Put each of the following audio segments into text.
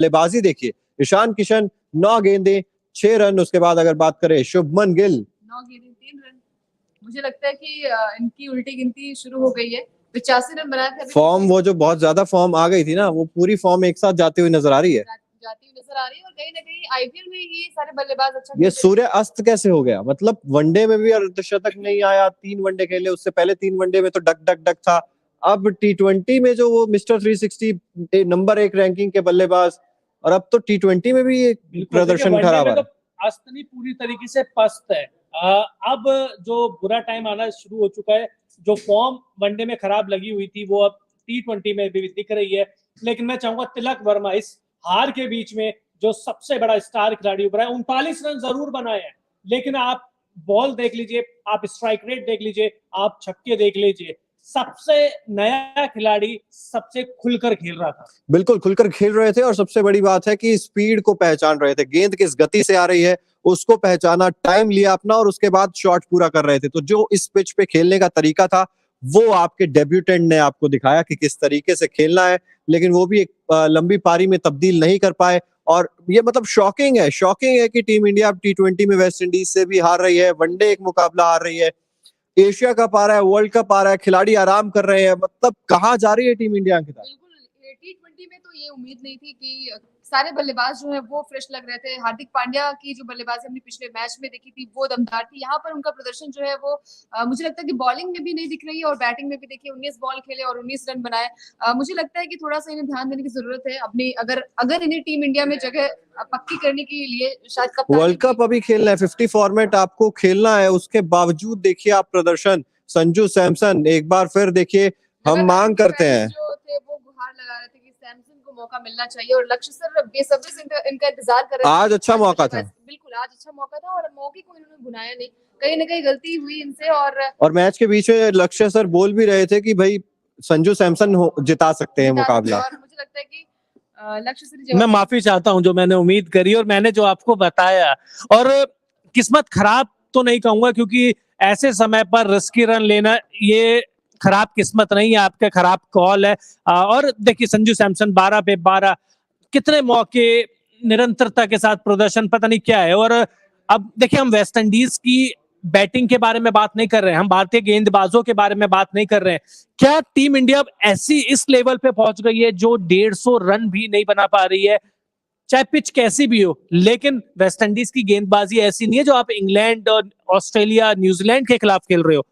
बल्लेबाजी देखिए, ईशान किशन 9 गेंदें 6 रन, उसके बाद अगर बात करें शुभमन गिल 9 गेंदें 3 रन। मुझे लगता है कि इनकी उल्टी गिनती शुरू हो गई है। 85 रन बनाए थे। फॉर्म वो जो बहुत ज्यादा फॉर्म आ गई थी ना, वो पूरी फॉर्म एक साथ जाती हुई नजर आ रही है। जाती हुई नजर आ रही है और कहीं ना कहीं आईपीएल में ये सारे बल्लेबाज अच्छा ये सूर्य अस्त कैसे हो गया? मतलब वनडे में भी अर्धशतक नहीं आया, 3 वनडे खेले, उससे पहले 3 वनडे में तो डक डक डक था। अब टी20 में जो वो मिस्टर 360 नंबर 1 रैंकिंग के बल्लेबाज, और अब तो टी20 में भी प्रदर्शन खराब आ रहा है। अस्त नहीं, पूरी तरीके से पस्त है। अब जो बुरा टाइम आना शुरू हो चुका है, जो फॉर्म वनडे में खराब लगी हुई थी वो अब टी20 में भी दिख रही है। लेकिन मैं चाहूंगा तिलक वर्मा इस हार के बीच में जो सबसे बड़ा स्टार खिलाड़ी उभरा है, 39 रन जरूर बनाए हैं, लेकिन आप बॉल देख लीजिए, आप स्ट्राइक रेट देख लीजिए, आप छक्के देख लीजिए, सबसे नया खिलाड़ी सबसे खुलकर खेल रहा था। बिल्कुल खुलकर खेल रहे थे, और सबसे बड़ी बात है कि स्पीड को पहचान रहे थे, गेंद किस गति से आ रही है उसको पहचाना, टाइम लिया अपना, और उसके बाद शॉट पूरा कर रहे थे। तो जो इस पिच पे खेलने का तरीका था, वो आपके डेब्यूटेंट ने आपको दिखाया कि किस तरीके से खेलना है, लेकिन वो भी एक लंबी पारी में तब्दील नहीं कर पाए। और ये मतलब शॉकिंग है कि टीम इंडिया अब टी20 में वेस्ट इंडीज से भी हार रही है, वनडे एक मुकाबला हार रही है, एशिया कप आ रहा है, वर्ल्ड कप आ रहा है, खिलाड़ी आराम कर रहे हैं। मतलब कहाँ जा रही है टीम इंडिया की? बिल्कुल, टी20 में तो ये उम्मीद नहीं थी कि सारे बल्लेबाज जो है वो फ्रेश लग रहे थे। हार्दिक पांड्या की जो बल्लेबाजी हमने पिछले मैच में देखी थी वो दमदार थी। यहाँ पर उनका प्रदर्शन जो है वो मुझे लगता है कि बॉलिंग में भी नहीं दिख रही है और बैटिंग में भी देखिए 19 बॉल खेले और 19 रन बनाए। मुझे लगता है कि थोड़ा सा इन्हें ध्यान देने की जरूरत है अपनी, अगर इन्हें टीम इंडिया में जगह पक्की करने के लिए शायद वर्ल्ड कप अभी खेलना है, 50 फॉर्मेट आपको खेलना है, उसके बावजूद देखिए आप प्रदर्शन। संजू सैमसन एक बार फिर देखिए, हम मांग करते हैं, जो थे वो गुहार लगा रहे थे कि सैमसन को मौका मिलना चाहिए, और लक्ष्य सर बेसब्री से इनका इंतजार कर रहे थे। आज अच्छा मौका था, बिल्कुल आज अच्छा मौका था, और मौके को इन्होंने बुनाया नहीं, कहीं ना कहीं गलती हुई इनसे। और मैच के बीच में लक्ष्य सर बोल भी रहे थे कि भाई संजू सैमसन जिता सकते हैं मुकाबला। और मुझे लगता है कि लक्ष्य सर, मैं माफी चाहता हूं जो मैंने उम्मीद करी और मैंने जो आपको बताया, और किस्मत खराब तो नहीं कहूंगा, क्योंकि ऐसे समय पर रिस्की रन लेना ये खराब किस्मत नहीं है, आपका खराब कॉल है। और देखिए संजू सैमसन 12 पे 12, कितने मौके, निरंतरता के साथ प्रदर्शन, पता नहीं क्या है। और अब देखिए हम वेस्ट इंडीज की बैटिंग के बारे में बात नहीं कर रहे हैं, हम भारतीय गेंदबाजों के बारे में बात नहीं कर रहे हैं। क्या टीम इंडिया ऐसी इस लेवल पे पहुंच गई है जो 150 रन भी नहीं बना पा रही है, चाहे पिच कैसी भी हो? लेकिन वेस्ट इंडीज की गेंदबाजी ऐसी नहीं है जो आप इंग्लैंड और ऑस्ट्रेलिया, न्यूजीलैंड के खिलाफ खेल रहे हो।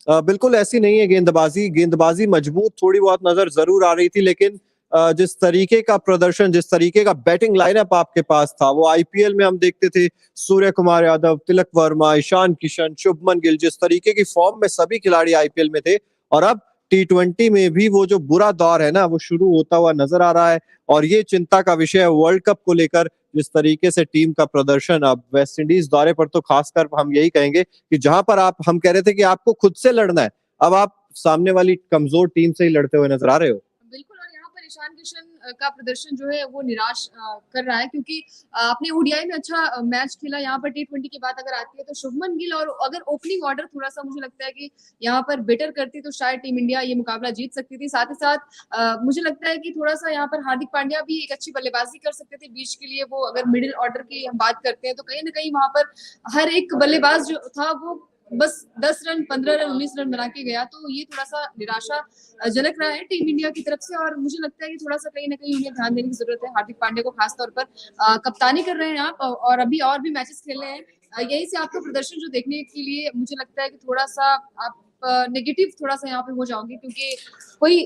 बिल्कुल ऐसी नहीं है गेंदबाजी मजबूत थोड़ी बहुत नजर जरूर आ रही थी, लेकिन जिस तरीके का प्रदर्शन, जिस तरीके का बैटिंग लाइनअप आपके पास था, वो आईपीएल में हम देखते थे। सूर्य कुमार यादव, तिलक वर्मा, ईशान किशन, शुभमन गिल, जिस तरीके की फॉर्म में सभी खिलाड़ी आईपीएल में थे, और अब टी20 में भी वो जो बुरा दौर है ना, वो शुरू होता हुआ नजर आ रहा है। और ये चिंता का विषय है वर्ल्ड कप को लेकर, जिस तरीके से टीम का प्रदर्शन। अब वेस्ट इंडीज दौरे पर तो खासकर हम यही कहेंगे कि जहां पर हम कह रहे थे कि आपको खुद से लड़ना है, अब आप सामने वाली कमजोर टीम से ही लड़ते हुए नजर आ रहे हो। बिल्कुल, और यहाँ पर ईशान किशन का प्रदर्शन जो है वो निराश कर रहा है, क्योंकि अपने ओडीआई में अच्छा मैच खेला। यहाँ पर टी20 की बात अगर आती है तो शुभमन गिल, और अगर ओपनिंग ऑर्डर थोड़ा सा मुझे लगता है कि यहाँ पर बेटर करती तो शायद टीम इंडिया ये मुकाबला जीत सकती थी। साथ ही साथ मुझे लगता है कि थोड़ा सा यहाँ पर हार्दिक पांड्या भी एक अच्छी बल्लेबाजी कर सकते थे बीच के लिए। वो अगर मिडिल ऑर्डर की हम बात करते हैं तो कहीं ना कहीं वहां पर हर एक बल्लेबाज जो था वो बस 10 रन, 15 रन, 19 रन बना के गया। तो ये थोड़ा सा निराशाजनक रहा है टीम इंडिया की तरफ से, और मुझे लगता है कि थोड़ा सा कहीं ना कहीं उन्हें ध्यान देने की जरूरत है। हार्दिक पांड्या को खासतौर पर कप्तानी कर रहे हैं आप, और अभी और भी मैचेस खेल रहे हैं। यही से आपका प्रदर्शन जो देखने के लिए मुझे लगता है कि थोड़ा सा आप नेगेटिव थोड़ा सा यहाँ पे हो जाओगे, क्योंकि कोई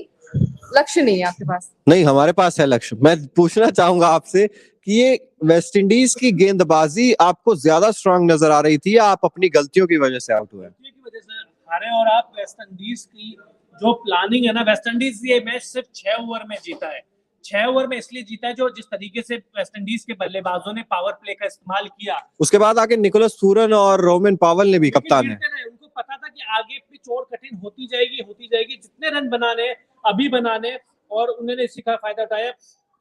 लक्ष्य नहीं है आपके पास। नहीं, हमारे पास है लक्ष्य। मैं पूछना चाहूंगा आपसे कि ये वेस्ट इंडीज की गेंदबाजी आपको ज्यादा स्ट्रांग नजर आ रही थी, या आप अपनी गलतियों की वजह से आउट हुए? की वजह से हारे। और आप वेस्ट इंडीज की जो प्लानिंग है ना, वेस्ट इंडीज ये मैच सिर्फ 6 ओवर में जीता है। 6 ओवर में इसलिए जीता है जो जिस तरीके से वेस्ट इंडीज के बल्लेबाजों ने पावर प्ले का इस्तेमाल किया। उसके बाद आके निकोलस पूरन और रोमन पावल ने भी, कप्तान है, उनको पता था कि आगे पिच और कठिन होती जाएगी, जितने रन बनाने अभी बनाने, और उन्होंने इसी का फायदा उठाया।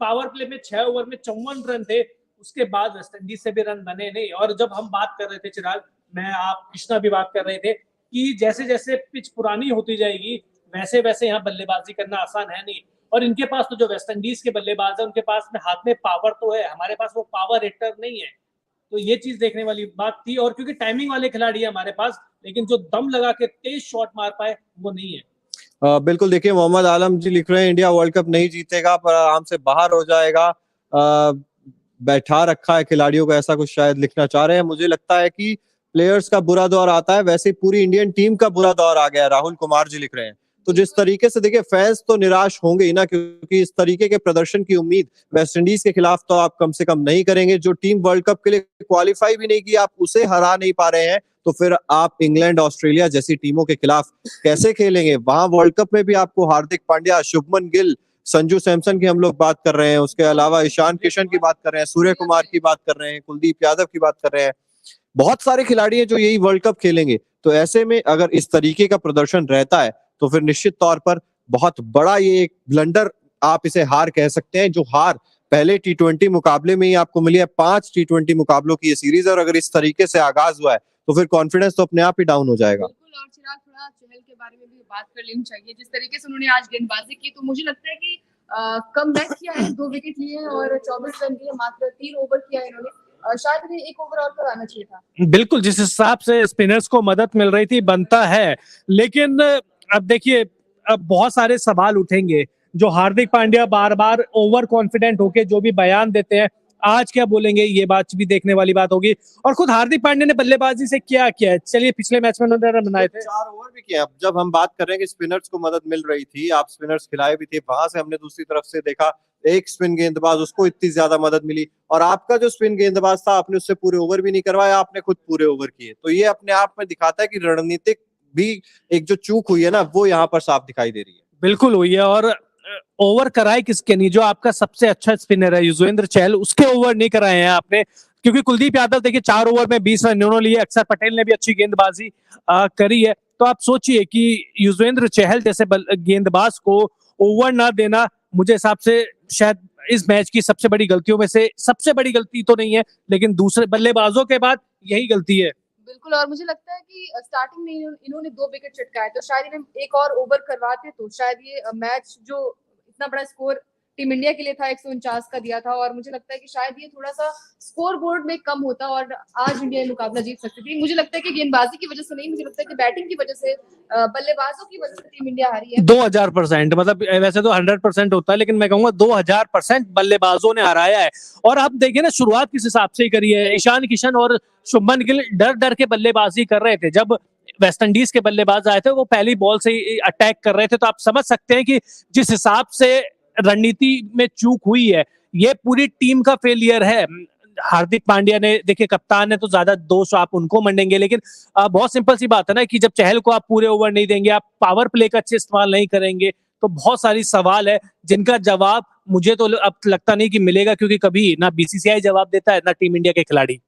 पावर प्ले में 6 ओवर में 54 रन थे, उसके बाद वेस्ट इंडीज से भी रन बने नहीं। और जब हम बात कर रहे थे चिराग, मैं, आप, कृष्णा भी बात कर रहे थे कि जैसे जैसे पिच पुरानी होती जाएगी वैसे वैसे यहाँ बल्लेबाजी करना आसान है नहीं। और इनके पास तो जो वेस्ट इंडीज के बल्लेबाज है उनके पास में हाथ में पावर तो है, हमारे पास वो पावर हिटर नहीं है। तो ये चीज देखने वाली बात थी। और क्योंकि टाइमिंग वाले खिलाड़ी है हमारे पास, लेकिन जो दम लगा के तेज शॉट मार पाए वो नहीं है। बिल्कुल, देखिए मोहम्मद आलम जी लिख रहे हैं इंडिया वर्ल्ड कप नहीं जीतेगा पर आराम से बाहर हो जाएगा। बैठा रखा है खिलाड़ियों को, ऐसा कुछ शायद लिखना चाह रहे हैं। मुझे लगता है कि प्लेयर्स का बुरा दौर आता है, वैसे पूरी इंडियन टीम का बुरा दौर आ गया है, राहुल कुमार जी लिख रहे हैं। तो जिस तरीके से देखिए फैंस तो निराश होंगे ही ना, क्योंकि इस तरीके के प्रदर्शन की उम्मीद वेस्ट इंडीज के खिलाफ तो आप कम से कम नहीं करेंगे। जो टीम वर्ल्ड कप के लिए क्वालिफाई भी नहीं की, आप उसे हरा नहीं पा रहे हैं, तो फिर आप इंग्लैंड, ऑस्ट्रेलिया जैसी टीमों के खिलाफ कैसे खेलेंगे? वहां वर्ल्ड कप में भी आपको हार्दिक पांड्या, शुभमन गिल, संजू सैमसन की हम लोग बात कर रहे हैं, उसके अलावा ईशान किशन की बात कर रहे हैं, सूर्य कुमार की बात कर रहे हैं, कुलदीप यादव की बात कर रहे हैं। बहुत सारे खिलाड़ी हैं जो यही वर्ल्ड कप खेलेंगे। तो ऐसे में अगर इस तरीके का प्रदर्शन रहता है तो फिर निश्चित तौर पर बहुत बड़ा ये एक ब्लंडर, आप इसे हार कह सकते हैं, जो हार पहले टी20 मुकाबले में ही आपको मिली है। 5 टी20 मुकाबलों की ये सीरीज है और अगर इस तरीके से आगाज हुआ है तो फिर कॉन्फिडेंस तो अपने आप ही डाउन हो जाएगा। बिल्कुल। और चिराग, थोड़ा चहल के बारे में भी बात कर लेनी चाहिए। जिस तरीके से उन्होंने आज गेंदबाजी की, तो मुझे लगता है कि कमबैक किया है, 2 विकेट लिए हैं और 24 रन दिए, मात्र 3 ओवर किया है इन्होंने। शायद इन्हें 1 ओवर और लगाना चाहिए था। बिल्कुल, जिस हिसाब से स्पिनर्स को मदद मिल रही थी बनता है, लेकिन अब देखिए अब बहुत सारे सवाल उठेंगे। जो हार्दिक पांड्या बार बार ओवर कॉन्फिडेंट होके जो भी बयान देते हैं, आज क्या बोलेंगे ये बात भी देखने वाली बात होगी। और खुद हार्दिक पांड्या ने बल्लेबाजी से क्या किया है, चलिए पिछले मैच में उन्होंने रन बनाए थे, 4 ओवर भी किए। अब जब हम बात कर रहे हैं कि स्पिनर्स को मदद मिल रही थी, आप स्पिनर्स खिलाए भी थे, वहां से हमने दूसरी तरफ से देखा एक स्पिन गेंदबाज, उसको इतनी ज्यादा मदद मिली, और आपका जो स्पिन गेंदबाज था आपने उससे पूरे ओवर भी नहीं करवाया, आपने खुद पूरे ओवर किए। तो ये अपने आप में दिखाता है कि रणनीतिक भी एक जो चूक हुई है ना, वो यहाँ पर साफ दिखाई दे रही है। बिल्कुल हुई है। और ओवर कराए किसके नहीं, जो आपका सबसे अच्छा स्पिनर है युजवेंद्र चहल, उसके ओवर नहीं कराए हैं आपने। क्योंकि कुलदीप यादव देखिए 4 ओवर में 20 रन इन्होंने लिए, अक्षर पटेल ने भी अच्छी गेंदबाजी करी है। तो आप सोचिए कि युजवेंद्र चहल जैसे गेंदबाज को ओवर ना देना, मुझे हिसाब से शायद इस मैच की सबसे बड़ी गलतियों में से, सबसे बड़ी गलती तो नहीं है लेकिन दूसरे बल्लेबाजों के बाद यही गलती है। बिल्कुल। और मुझे लगता है कि स्टार्टिंग में इन्होंने 2 विकेट चटकाए, तो शायद इन्हें 1 और ओवर करवाते तो शायद ये मैच, जो इतना बड़ा स्कोर टीम इंडिया के लिए था 149 का दिया था, और मुझे लगता है कि शायद ये थोड़ा सा स्कोर बोर्ड में कम होता और आज इंडिया मुकाबला जीत सकती थी। मुझे लगता है कि गेंदबाजी की वजह से नहीं, मुझे लगता है कि बैटिंग की वजह से, बल्लेबाजों की वजह से टीम इंडिया हारी है। 2000%, मतलब वैसे तो 100% होता है, लेकिन मैं कहूंगा 2000% बल्लेबाजों ने हराया है। और अब देखिए ना, शुरुआत किस हिसाब से करी है। ईशान किशन और शुभमन गिल डर डर के बल्लेबाजी कर रहे थे। जब वेस्ट इंडीज के बल्लेबाज आए थे वो पहली बॉल से ही अटैक कर रहे थे, तो आप समझ सकते हैं कि जिस हिसाब से रणनीति में चूक हुई है, ये पूरी टीम का फेलियर है। हार्दिक पांड्या ने, देखिए कप्तान ने तो ज्यादा दोष आप उनको मंडेंगे, लेकिन बहुत सिंपल सी बात है ना कि जब चहल को आप पूरे ओवर नहीं देंगे, आप पावर प्ले का अच्छे इस्तेमाल नहीं करेंगे, तो बहुत सारी सवाल है जिनका जवाब मुझे तो अब लगता नहीं कि मिलेगा, क्योंकि कभी ना बीसीसीआई जवाब देता है ना टीम इंडिया के खिलाड़ी।